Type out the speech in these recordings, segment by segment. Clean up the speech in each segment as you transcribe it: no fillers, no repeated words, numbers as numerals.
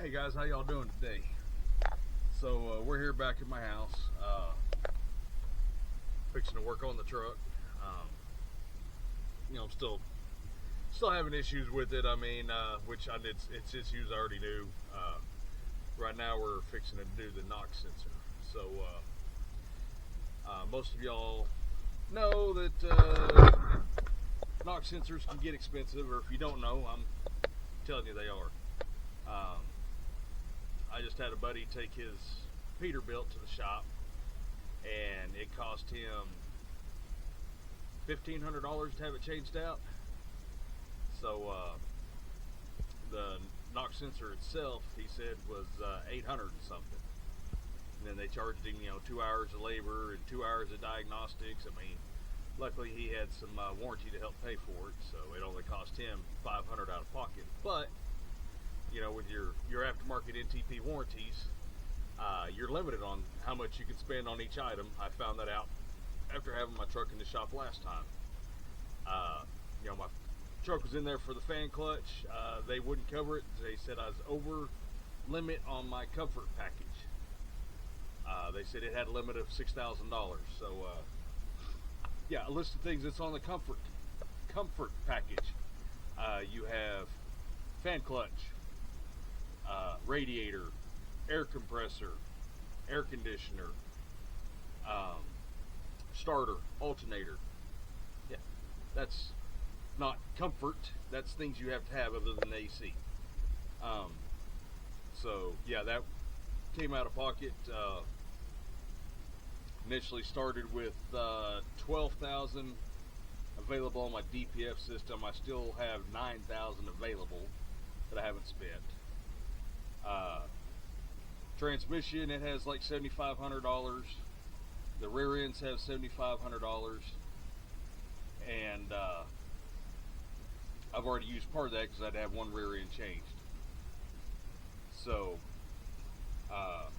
Hey guys, how y'all doing today? So we're here back at my house, fixing to work on the truck. I'm still having issues with it. Which it's issues I already knew. Right now we're fixing to do the NOx sensor. So most of y'all know that NOx sensors can get expensive, or if you don't know, I'm telling you they are. I just had a buddy take his Peterbilt to the shop, and it cost him $1,500 to have it changed out. So the NOx sensor itself, he said, was $800 and something. And then they charged him, 2 hours of labor and 2 hours of diagnostics. Luckily he had some warranty to help pay for it, so it only cost him $500 out of pocket. But with your aftermarket NTP warranties, you're limited on how much you can spend on each item. I found that out after having my truck in the shop last time. My truck was in there for the fan clutch. They wouldn't cover it. They said I was over limit on my comfort package. They said it had a limit of $6,000. So a list of things that's on the comfort package. You have fan clutch, radiator, air compressor, air conditioner, starter, alternator. Yeah, that's not comfort. That's things you have to have other than AC. That came out of pocket. Initially started with 12,000 available on my DPF system. I still have 9,000 available that I haven't spent. Transmission, it has like $7,500. The rear ends have $7,500, and I've already used part of that because I'd have one rear end changed. So I'm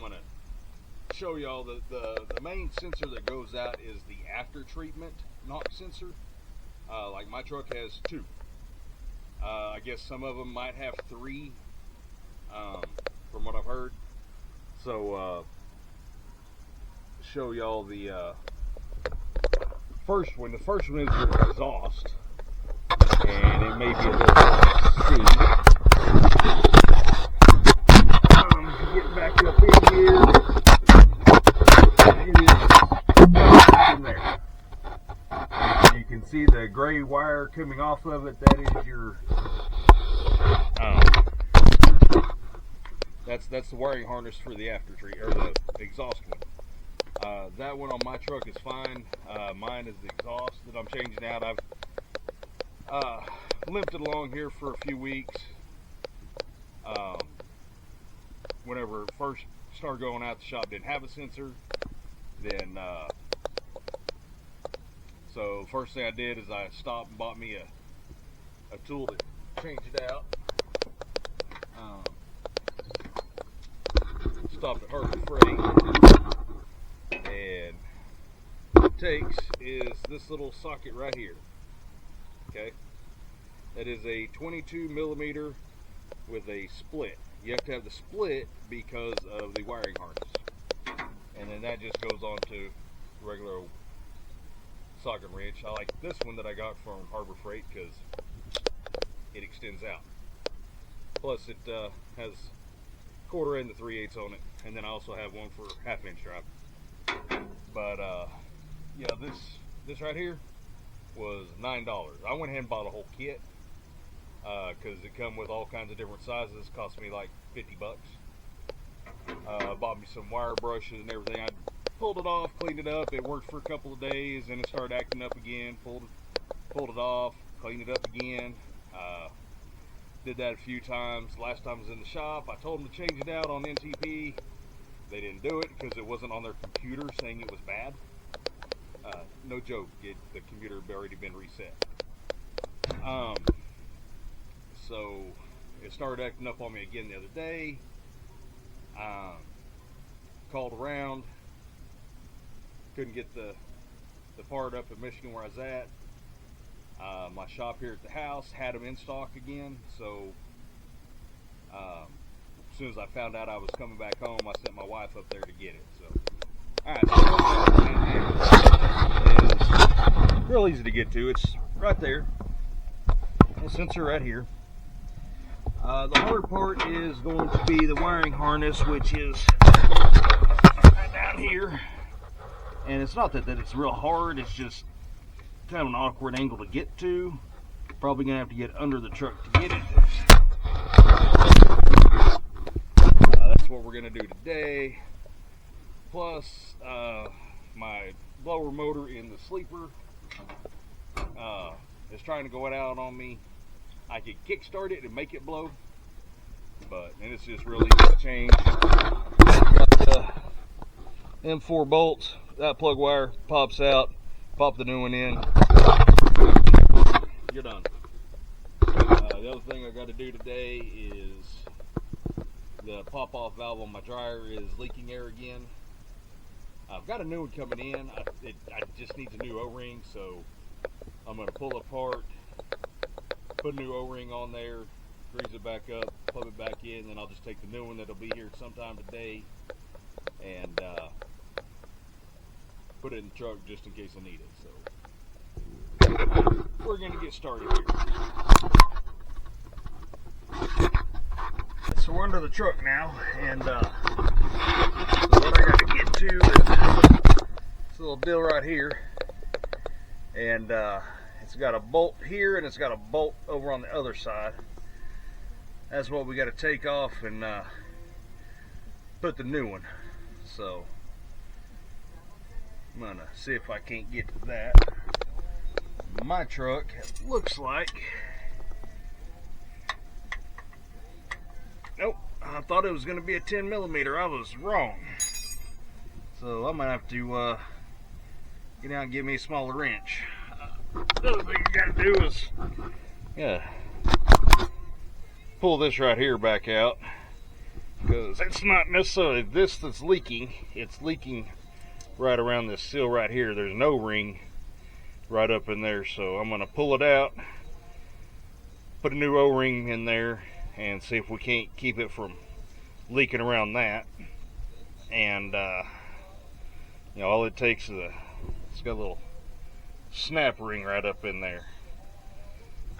gonna show y'all the main sensor that goes out is the after treatment NOx sensor. Like my truck has two. I guess some of them might have three, from what I've heard. So show y'all the first one. The first one is your exhaust, and it may be a little steep. Get back up in here. It is in there. You can see the gray wire coming off of it. That is your that's the wiring harness for the after treat, or the exhaust one. That one on my truck is fine. Mine is the exhaust that I'm changing out. I've limped it along here for a few weeks. Whenever it first started going out, the shop didn't have a sensor. Then so first thing I did is I stopped and bought me a tool to change it out. Stopped at Harbor Freight, and what it takes is this little socket right here. Okay, that is a 22 millimeter with a split. You have to have the split because of the wiring harness, and then that just goes on to regular socket wrench. I like this one that I got from Harbor Freight because it extends out. Plus it has 1/4 and 3/8 on it, and then I also have one for 1/2 inch drive. But this right here was $9. I went ahead and bought a whole kit because it come with all kinds of different sizes. It cost me like $50. Bought me some wire brushes and everything. I pulled it off, cleaned it up. It worked for a couple of days, and it started acting up again. Pulled it off, cleaned it up again. Did that a few times. Last time I was in the shop, I told them to change it out on NTP. They didn't do it because it wasn't on their computer saying it was bad. No joke, the computer had already been reset. So it started acting up on me again the other day. Called around, couldn't get the part up in Michigan where I was at. My shop here at the house had them in stock again, so As soon as I found out I was coming back home, I sent my wife up there to get it. So, alright, so it's real easy to get to. It's right there. The sensor right here. The hard part is going to be the wiring harness, which is right down here. And it's not that it's real hard, it's just kind of an awkward angle to get to. Probably gonna have to get under the truck to get it. That's what we're gonna do today. Plus, my blower motor in the sleeper is trying to go out on me. I could kickstart it and make it blow, but and it's just really easy to change. Got M4 bolts. That plug wire pops out. Pop the new one in. You're done. The other thing I got to do today is the pop-off valve on my dryer is leaking air again. I've got a new one coming in. I just needs a new O-ring, so I'm going to pull it apart, put a new O-ring on there, grease it back up, plug it back in, then I'll just take the new one that'll be here sometime today and put it in the truck just in case I need it. So we're going to get started here. So we're under the truck now, and so what I got to get to is this little deal right here, and it's got a bolt here and it's got a bolt over on the other side. That's what we got to take off and put the new one. So I'm gonna see if I can't get to that. My truck, it looks like, nope, I thought it was going to be a 10 millimeter. I was wrong. So I'm going to have to get out and give me a smaller wrench. The other thing you got to do is, pull this right here back out, because it's not necessarily this that's leaking. It's leaking right around this seal right here. There's no ring right up in there, so I'm going to pull it out, put a new O-ring in there, and see if we can't keep it from leaking around that. And all it takes is it's got a little snap ring right up in there.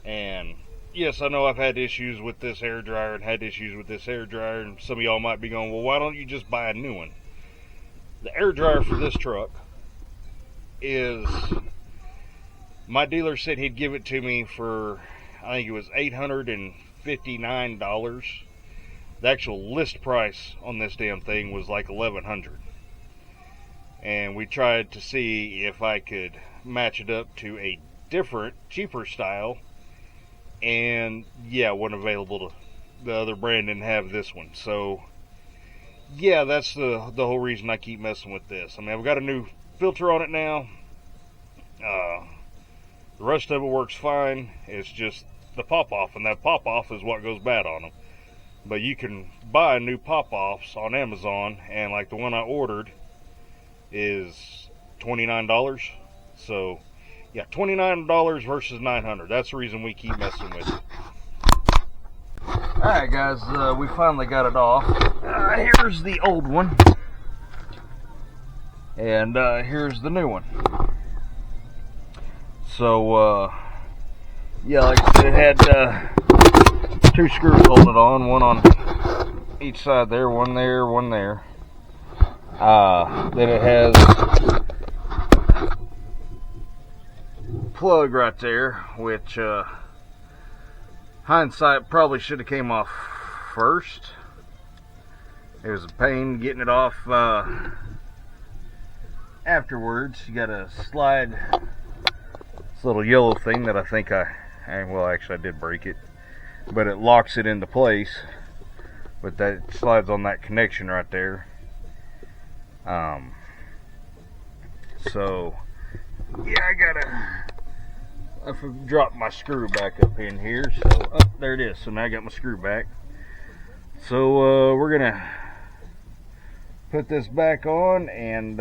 And yes, I know I've had issues with this hair dryer and had issues with this hair dryer, and some of y'all might be going, well, why don't you just buy a new one? The air dryer for this truck is, my dealer said he'd give it to me for, I think it was $859. The actual list price on this damn thing was like $1,100. And we tried to see if I could match it up to a different, cheaper style. And yeah, wasn't available to, the other brand didn't have this one. So yeah, that's the whole reason I keep messing with this. I mean, I've got a new filter on it now. The rest of it works fine. It's just the pop-off, and that pop-off is what goes bad on them. But you can buy new pop-offs on Amazon, and like the one I ordered is $29. So yeah, $29 versus $900. That's the reason we keep messing with it. Alright guys, we finally got it off. Here's the old one, and here's the new one. So yeah, like I said, it had two screws holding it on, one on each side there, one there, one there. Then it has a plug right there, which hindsight probably should have came off first. It was a pain getting it off afterwards. You gotta slide this little yellow thing that I think well, actually I did break it, but it locks it into place. But that slides on that connection right there. So yeah, I dropped my screw back up in here, so there it is. So now I got my screw back. So we're gonna put this back on, and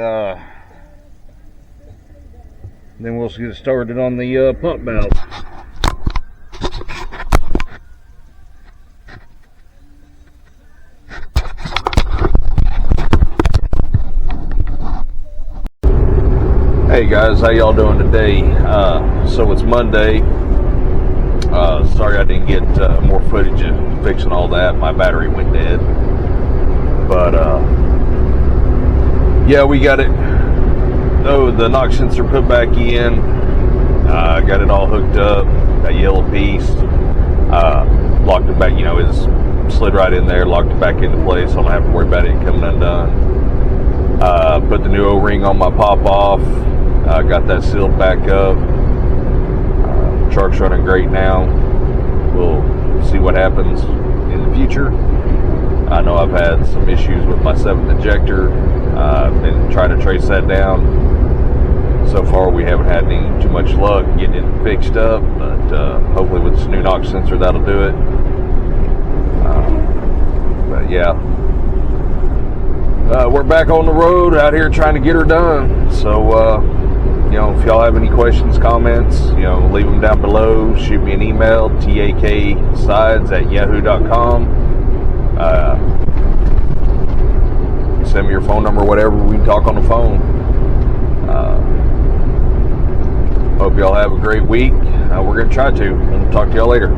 then we'll get started on the pump valve. guys, how y'all doing today? So it's Monday. Sorry I didn't get more footage of fixing all that. My battery went dead. But yeah, we got it. Oh, the knock sensor put back in. Got it all hooked up. That yellow piece. Locked it back. You know, it's slid right in there. Locked it back into place. So I don't have to worry about it coming undone. Put the new O-ring on my pop-off. Got that sealed back up. Truck's running great now. We'll see what happens in the future. I know I've had some issues with my 7th injector. I've been trying to trace that down. So far we haven't had too much luck getting it fixed up, but hopefully with this new knock sensor that'll do it. But yeah. We're back on the road out here trying to get her done. So, you know, if y'all have any questions, comments, you know, leave them down below. Shoot me an email, taksides@yahoo.com. Send me your phone number, whatever. We can talk on the phone. Hope y'all have a great week. We're going to try to. We'll talk to y'all later.